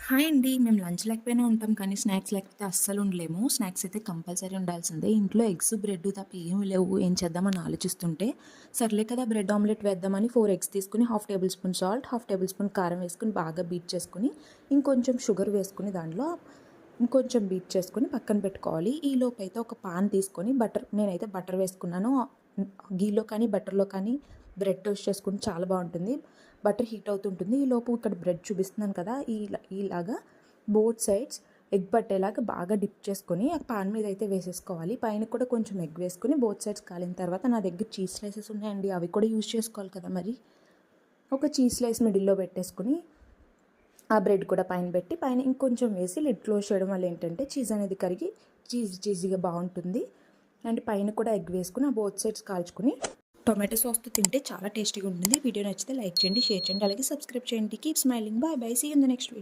Hi అండి. మేము lunch లేకపోయినా ఉంటాం. కానీ స్నాక్స్ లేకపోతే అస్సలు ఉండలేము. స్నాక్స్ అయితే కంపల్సరీ ఉండాల్సిందే. ఇంట్లో ఎగ్స్, బ్రెడ్ తప్ప ఏమి లేవు. ఏం చేద్దామని ఆలోచిస్తుంటే, సర్లే కదా బ్రెడ్ ఆమ్లెట్ వేద్దామని 4 ఎగ్స్ తీసుకొని, half table spoon salt, half table spoon కారం వేసుకొని బాగా బీట్ చేసుకొని, ఇంకొంచెం షుగర్ వేసుకొని దాంట్లో ఇంకొంచెం బీట్ చేసుకొని పక్కన పెట్టుకోవాలి. ఈలోపు అయితే ఒక పాన్ తీసుకొని నేనైతే బటర్ వేసుకున్నాను. గీలో కానీ, బటర్‌లో కానీ బ్రెడ్ టోస్ట్ చేసుకుంటే చాలా బాగుంటుంది. బటర్ హీట్ అవుతుంటుంది. ఈలోపు ఇక్కడ బ్రెడ్ చూపిస్తున్నాను కదా, ఇలాగా బోత్ సైడ్స్ ఎగ్ పట్టేలాగా బాగా డిప్ చేసుకొని ఆ పాన్ మీద అయితే వేసేసుకోవాలి. పైన కూడా కొంచెం ఎగ్ వేసుకొని బోత్ సైడ్స్ కాలిన తర్వాత నా దగ్గర చీజ్ స్లైసెస్ ఉన్నాయండి. అవి కూడా యూజ్ చేసుకోవాలి కదా మరి. ఒక చీజ్ స్లైస్ మిడిల్లో పెట్టేసుకొని ఆ బ్రెడ్ కూడా పైన పెట్టి పైన ఇంకొంచెం వేసి లిడ్ క్లోజ్ చేయడం వల్ల ఏంటంటే చీజ్ అనేది కరిగి చీజీగా బాగుంటుంది. అండ్ పైన కూడా ఎగ్ వేసుకుని ఆ బోత్ సైడ్స్ కాల్చుకుని టొమాటో సాస్తో తింటే చాలా టేస్టీగా ఉంటుంది. వీడియో నచ్చితే లైక్ చేయండి, షేర్ చేయండి, అలాగే సబ్స్క్రైబ్ చేయండి. Keep smiling. Bye bye. See you in the next video.